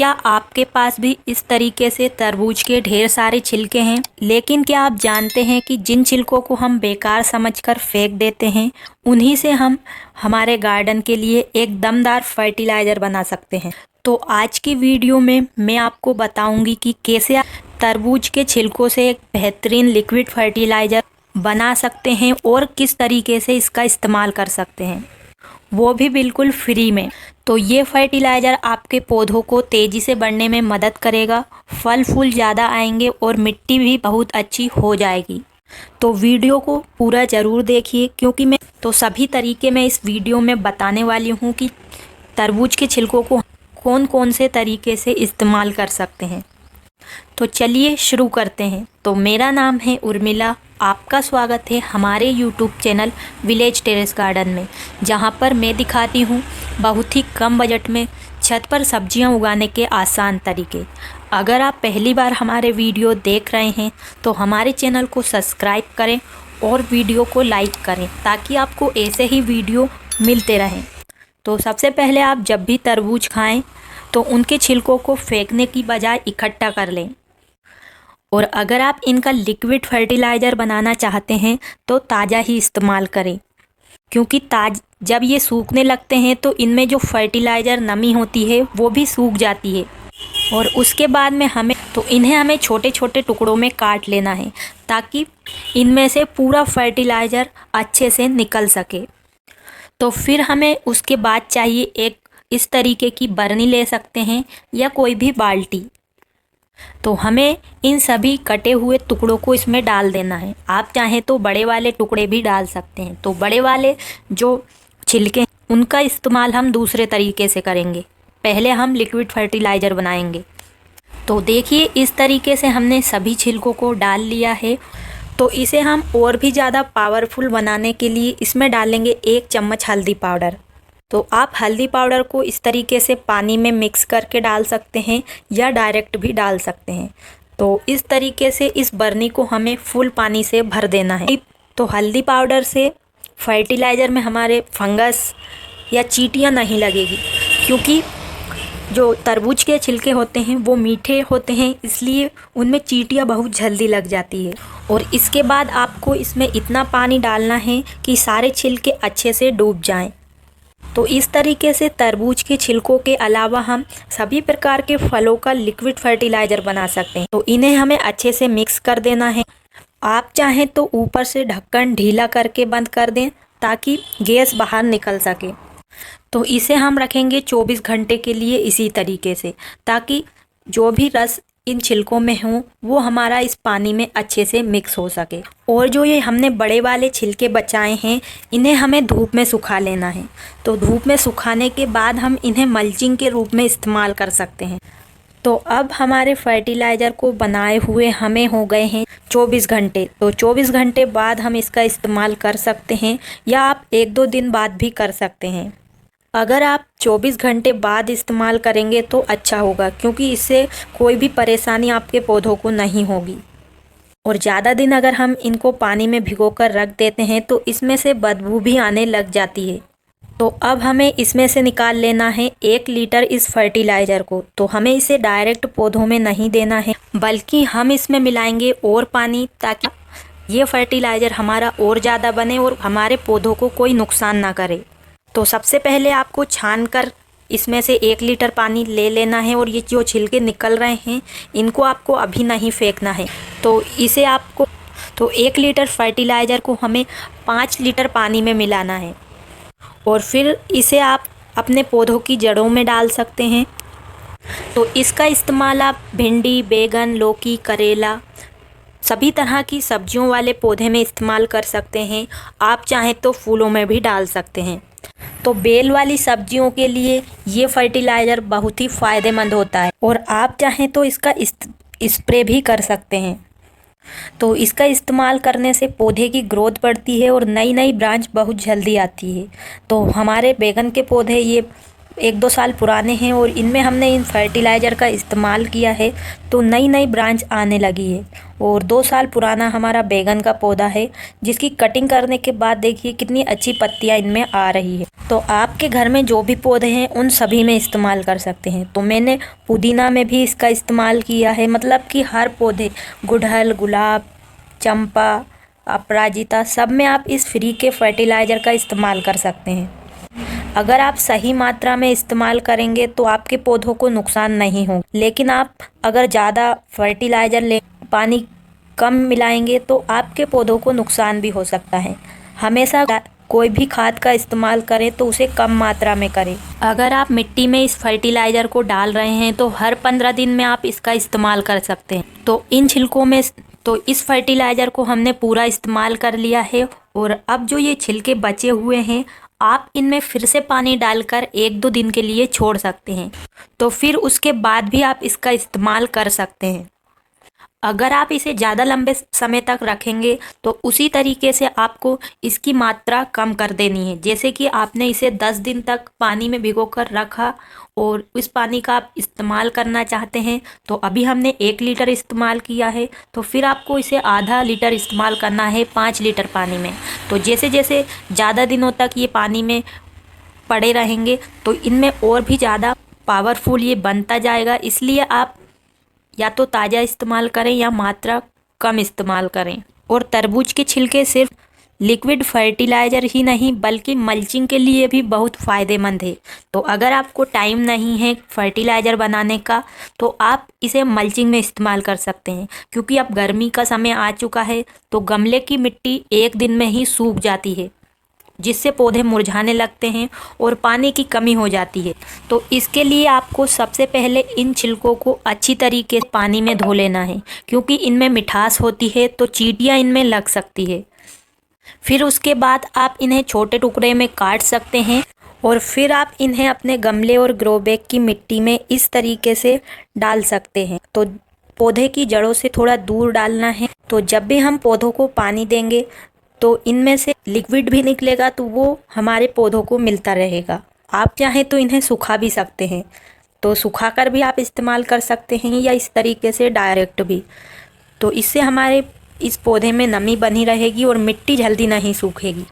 क्या आपके पास भी इस तरीके से तरबूज के ढेर सारे छिलके हैं? लेकिन क्या आप जानते हैं कि जिन छिलकों को हम बेकार समझकर फेंक देते हैं, उन्हीं से हम हमारे गार्डन के लिए एक दमदार फर्टिलाइज़र बना सकते हैं। तो आज की वीडियो में मैं आपको बताऊंगी कि कैसे आप तरबूज के छिलकों से एक बेहतरीन लिक्विड फर्टिलाइज़र बना सकते हैं और किस तरीके से इसका इस्तेमाल कर सकते हैं, वो भी बिल्कुल फ्री में। तो ये फर्टिलाइज़र आपके पौधों को तेज़ी से बढ़ने में मदद करेगा, फल फूल ज़्यादा आएंगे और मिट्टी भी बहुत अच्छी हो जाएगी। तो वीडियो को पूरा ज़रूर देखिए, क्योंकि मैं सभी तरीके मैं इस वीडियो में बताने वाली हूँ कि तरबूज के छिलकों को कौन कौन से तरीके से इस्तेमाल कर सकते हैं। तो चलिए शुरू करते हैं। तो मेरा नाम है उर्मिला, आपका स्वागत है हमारे YouTube channel village terrace garden में, जहां पर मैं दिखाती हूं बहुत ही कम बजट में छत पर सब्जियां उगाने के आसान तरीके। अगर आप पहली बार हमारे वीडियो देख रहे हैं तो हमारे चैनल को सब्सक्राइब करें और वीडियो को लाइक करें, ताकि आपको ऐसे ही वीडियो मिलते रहें। तो सबसे पहले आप जब भी तरबूज खाएं तो उनके छिलकों को फेंकने की बजाय इकट्ठा कर लें। और अगर आप इनका लिक्विड फर्टिलाइज़र बनाना चाहते हैं तो ताज़ा ही इस्तेमाल करें, क्योंकि जब ये सूखने लगते हैं तो इनमें जो फर्टिलाइज़र नमी होती है वो भी सूख जाती है। और उसके बाद में इन्हें हमें छोटे छोटे टुकड़ों में काट लेना है, ताकि इनमें से पूरा फर्टिलाइज़र अच्छे से निकल सके। तो फिर हमें उसके बाद चाहिए एक इस तरीके की बरनी ले सकते हैं या कोई भी बाल्टी। तो हमें इन सभी कटे हुए टुकड़ों को इसमें डाल देना है। आप चाहें तो बड़े वाले टुकड़े भी डाल सकते हैं। तो बड़े वाले जो छिलके उनका इस्तेमाल हम दूसरे तरीके से करेंगे, पहले हम लिक्विड फर्टिलाइज़र बनाएंगे। तो देखिए, इस तरीके से हमने सभी छिलकों को डाल लिया है। तो इसे हम और भी ज़्यादा पावरफुल बनाने के लिए इसमें डालेंगे 1 चम्मच हल्दी पाउडर। तो आप हल्दी पाउडर को इस तरीके से पानी में मिक्स करके डाल सकते हैं या डायरेक्ट भी डाल सकते हैं। तो इस तरीके से इस बरनी को हमें फुल पानी से भर देना है। तो हल्दी पाउडर से फर्टिलाइज़र में हमारे फंगस या चींटियाँ नहीं लगेगी, क्योंकि जो तरबूज के छिलके होते हैं वो मीठे होते हैं, इसलिए उनमें चींटियाँ बहुत जल्दी लग जाती है। और इसके बाद आपको इसमें इतना पानी डालना है कि सारे छिलके अच्छे से डूब जाएं। तो इस तरीके से तरबूज के छिलकों के अलावा हम सभी प्रकार के फलों का लिक्विड फर्टिलाइज़र बना सकते हैं। तो इन्हें हमें अच्छे से मिक्स कर देना है। आप चाहें तो ऊपर से ढक्कन ढीला करके बंद कर दें, ताकि गैस बाहर निकल सके। तो इसे हम रखेंगे 24 घंटे के लिए इसी तरीके से, ताकि जो भी रस इन छिलकों में हो वो हमारा इस पानी में अच्छे से मिक्स हो सके। और जो ये हमने बड़े वाले छिलके बचाए हैं, इन्हें हमें धूप में सुखा लेना है। तो धूप में सुखाने के बाद हम इन्हें मल्चिंग के रूप में इस्तेमाल कर सकते हैं। तो अब हमारे फर्टिलाइज़र को बनाए हुए हमें हो गए हैं 24 घंटे। तो 24 घंटे बाद हम इसका इस्तेमाल कर सकते हैं, या आप 1-2 दिन बाद भी कर सकते हैं। अगर आप 24 घंटे बाद इस्तेमाल करेंगे तो अच्छा होगा, क्योंकि इससे कोई भी परेशानी आपके पौधों को नहीं होगी। और ज़्यादा दिन अगर हम इनको पानी में भिगोकर रख देते हैं तो इसमें से बदबू भी आने लग जाती है। तो अब हमें इसमें से निकाल लेना है 1 लीटर इस फर्टिलाइज़र को। तो हमें इसे डायरेक्ट पौधों में नहीं देना है, बल्कि हम इसमें मिलाएंगे और पानी, ताकि ये फर्टिलाइज़र हमारा और ज़्यादा बने और हमारे पौधों को कोई नुकसान ना करे। तो सबसे पहले आपको छान कर इसमें से 1 लीटर पानी ले लेना है, और ये जो छिलके निकल रहे हैं इनको आपको अभी नहीं फेंकना है। तो 1 लीटर फर्टिलाइज़र को हमें 5 लीटर पानी में मिलाना है, और फिर इसे आप अपने पौधों की जड़ों में डाल सकते हैं। तो इसका इस्तेमाल आप भिंडी, बैगन, लौकी, करेला, सभी तरह की सब्जियों वाले पौधे में इस्तेमाल कर सकते हैं। आप चाहें तो फूलों में भी डाल सकते हैं। तो बेल वाली सब्जियों के लिए ये फर्टिलाइज़र बहुत ही फ़ायदेमंद होता है, और आप चाहें तो इसका स्प्रे भी कर सकते हैं। तो इसका इस्तेमाल करने से पौधे की ग्रोथ बढ़ती है और नई नई ब्रांच बहुत जल्दी आती है। तो हमारे बैगन के पौधे ये 1-2 साल पुराने हैं और इनमें हमने इन फर्टिलाइज़र का इस्तेमाल किया है तो नई नई ब्रांच आने लगी है। और 2 साल पुराना हमारा बैंगन का पौधा है जिसकी कटिंग करने के बाद देखिए कितनी अच्छी पत्तियां इनमें आ रही है। तो आपके घर में जो भी पौधे हैं उन सभी में इस्तेमाल कर सकते हैं। तो मैंने पुदीना में भी इसका इस्तेमाल किया है, मतलब कि हर पौधे, गुड़हल, गुलाब, चंपा, अपराजिता, सब में आप इस फ्री के फर्टिलाइज़र का इस्तेमाल कर सकते हैं। अगर आप सही मात्रा में इस्तेमाल करेंगे तो आपके पौधों को नुकसान नहीं होगा, लेकिन आप अगर ज़्यादा फर्टिलाइज़र ले पानी कम मिलाएंगे तो आपके पौधों को नुकसान भी हो सकता है। हमेशा कोई भी खाद का इस्तेमाल करें तो उसे कम मात्रा में करें। अगर आप मिट्टी में इस फर्टिलाइज़र को डाल रहे हैं तो हर 15 दिन में आप इसका इस्तेमाल कर सकते हैं। तो इन छिलकों में इस फर्टिलाइज़र को हमने पूरा इस्तेमाल कर लिया है और अब जो ये छिलके बचे हुए हैं आप इनमें फिर से पानी डालकर 1-2 दिन के लिए छोड़ सकते हैं। तो फिर उसके बाद भी आप इसका इस्तेमाल कर सकते हैं। अगर आप इसे ज़्यादा लंबे समय तक रखेंगे तो उसी तरीके से आपको इसकी मात्रा कम कर देनी है। जैसे कि आपने इसे 10 दिन तक पानी में भिगोकर रखा और उस पानी का आप इस्तेमाल करना चाहते हैं, तो अभी हमने 1 लीटर इस्तेमाल किया है, तो फिर आपको इसे आधा लीटर इस्तेमाल करना है 5 लीटर पानी में। तो जैसे जैसे ज़्यादा दिनों तक ये पानी में पड़े रहेंगे तो इनमें और भी ज़्यादा पावरफुल ये बनता जाएगा। इसलिए आप या तो ताज़ा इस्तेमाल करें या मात्रा कम इस्तेमाल करें। और तरबूज के छिलके सिर्फ लिक्विड फर्टिलाइज़र ही नहीं बल्कि मल्चिंग के लिए भी बहुत फ़ायदेमंद है। तो अगर आपको टाइम नहीं है फर्टिलाइज़र बनाने का तो आप इसे मल्चिंग में इस्तेमाल कर सकते हैं, क्योंकि अब गर्मी का समय आ चुका है तो गमले की मिट्टी 1 दिन में ही सूख जाती है, जिससे पौधे मुरझाने लगते हैं और पानी की कमी हो जाती है। तो इसके लिए आपको सबसे पहले इन छिलकों को अच्छी तरीके से पानी में धो लेना है, क्योंकि इनमें मिठास होती है तो चींटियाँ इनमें लग सकती है। फिर उसके बाद आप इन्हें छोटे टुकड़े में काट सकते हैं और फिर आप इन्हें अपने गमले और ग्रो बैग की मिट्टी में इस तरीके से डाल सकते हैं। तो पौधे की जड़ों से थोड़ा दूर डालना है। तो जब भी हम पौधों को पानी देंगे तो इनमें से लिक्विड भी निकलेगा तो वो हमारे पौधों को मिलता रहेगा। आप चाहें तो इन्हें सुखा भी सकते हैं, तो सुखाकर भी आप इस्तेमाल कर सकते हैं या इस तरीके से डायरेक्ट भी। तो इससे हमारे इस पौधे में नमी बनी रहेगी और मिट्टी जल्दी नहीं सूखेगी।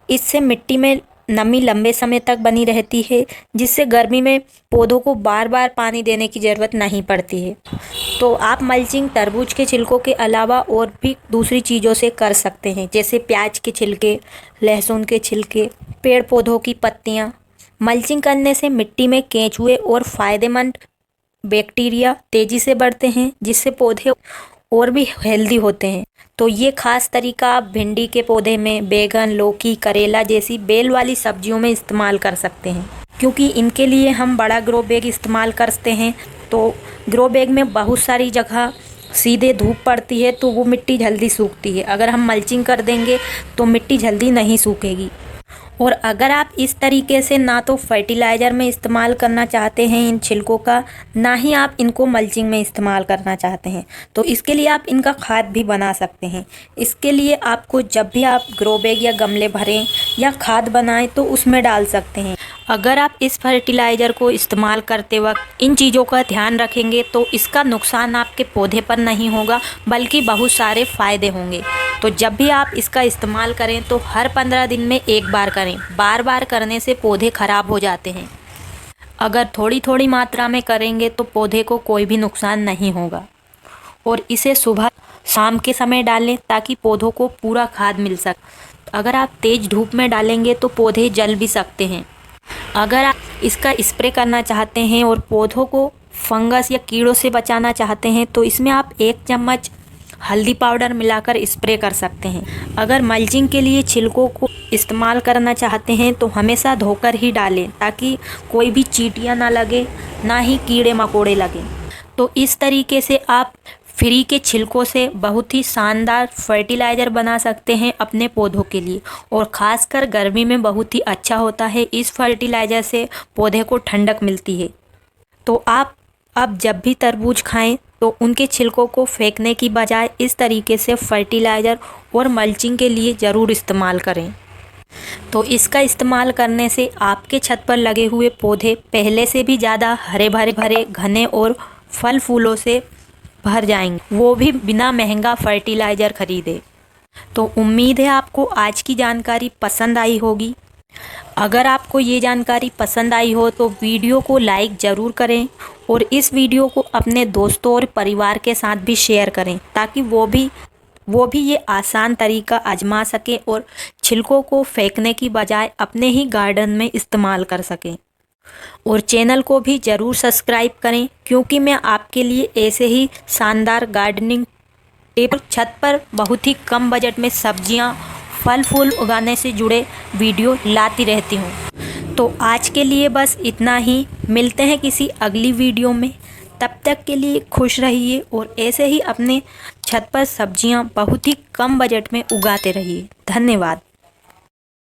इससे मिट्टी में नमी लंबे समय तक बनी रहती है, जिससे गर्मी में पौधों को बार बार पानी देने की ज़रूरत नहीं पड़ती है। तो आप मल्चिंग तरबूज के छिलकों के अलावा और भी दूसरी चीज़ों से कर सकते हैं, जैसे प्याज के छिलके, लहसुन के छिलके, पेड़ पौधों की पत्तियाँ। मल्चिंग करने से मिट्टी में केंचुए और फ़ायदेमंद बैक्टीरिया तेज़ी से बढ़ते हैं, जिससे पौधे और भी हेल्दी होते हैं। तो ये खास तरीका आप भिंडी के पौधे में, बैगन, लौकी, करेला जैसी बेल वाली सब्जियों में इस्तेमाल कर सकते हैं, क्योंकि इनके लिए हम बड़ा ग्रो बैग इस्तेमाल करते हैं। तो ग्रो बैग में बहुत सारी जगह सीधे धूप पड़ती है तो वो मिट्टी जल्दी सूखती है। अगर हम मल्चिंग कर देंगे तो मिट्टी जल्दी नहीं सूखेगी। और अगर आप इस तरीके से ना तो फर्टिलाइज़र में इस्तेमाल करना चाहते हैं इन छिलकों का, ना ही आप इनको मल्चिंग में इस्तेमाल करना चाहते हैं, तो इसके लिए आप इनका खाद भी बना सकते हैं। इसके लिए आपको जब भी आप ग्रो बैग या गमले भरें या खाद बनाएं तो उसमें डाल सकते हैं। अगर आप इस फर्टिलाइज़र को इस्तेमाल करते वक्त इन चीज़ों का ध्यान रखेंगे तो इसका नुकसान आपके पौधे पर नहीं होगा बल्कि बहुत सारे फ़ायदे होंगे। तो जब भी आप इसका इस्तेमाल करें तो हर 15 दिन में एक बार करें। बार बार करने से पौधे ख़राब हो जाते हैं। अगर थोड़ी थोड़ी मात्रा में करेंगे तो पौधे को कोई भी नुकसान नहीं होगा। और इसे सुबह शाम के समय डालें ताकि पौधों को पूरा खाद मिल सके। अगर आप तेज़ धूप में डालेंगे तो पौधे जल भी सकते हैं। अगर आप इसका स्प्रे करना चाहते हैं और पौधों को फंगस या कीड़ों से बचाना चाहते हैं तो इसमें आप 1 चम्मच हल्दी पाउडर मिलाकर स्प्रे कर सकते हैं। अगर मल्चिंग के लिए छिलकों को इस्तेमाल करना चाहते हैं तो हमेशा धोकर ही डालें ताकि कोई भी चींटियाँ ना लगे, ना ही कीड़े मकोड़े लगें। तो इस तरीके से आप फ्री के छिलकों से बहुत ही शानदार फर्टिलाइज़र बना सकते हैं अपने पौधों के लिए, और ख़ासकर गर्मी में बहुत ही अच्छा होता है। इस फर्टिलाइज़र से पौधे को ठंडक मिलती है। तो आप अब जब भी तरबूज खाएं तो उनके छिलकों को फेंकने की बजाय इस तरीके से फर्टिलाइज़र और मल्चिंग के लिए ज़रूर इस्तेमाल करें। तो इसका इस्तेमाल करने से आपके छत पर लगे हुए पौधे पहले से भी ज़्यादा हरे भरे भरे घने और फल फूलों से भर जाएंगे, वो भी बिना महंगा फर्टिलाइज़र खरीदे। तो उम्मीद है आपको आज की जानकारी पसंद आई होगी। अगर आपको ये जानकारी पसंद आई हो तो वीडियो को लाइक ज़रूर करें और इस वीडियो को अपने दोस्तों और परिवार के साथ भी शेयर करें, ताकि वो भी ये आसान तरीका आजमा सकें और छिलकों को फेंकने की बजाय अपने ही गार्डन में इस्तेमाल कर सकें। और चैनल को भी ज़रूर सब्सक्राइब करें, क्योंकि मैं आपके लिए ऐसे ही शानदार गार्डनिंग टिप, छत पर बहुत ही कम बजट में सब्जियां, फल फूल उगाने से जुड़े वीडियो लाती रहती हूं। तो आज के लिए बस इतना ही। मिलते हैं किसी अगली वीडियो में। तब तक के लिए खुश रहिए और ऐसे ही अपने छत पर सब्जियां बहुत ही कम बजट में उगाते रहिए। धन्यवाद।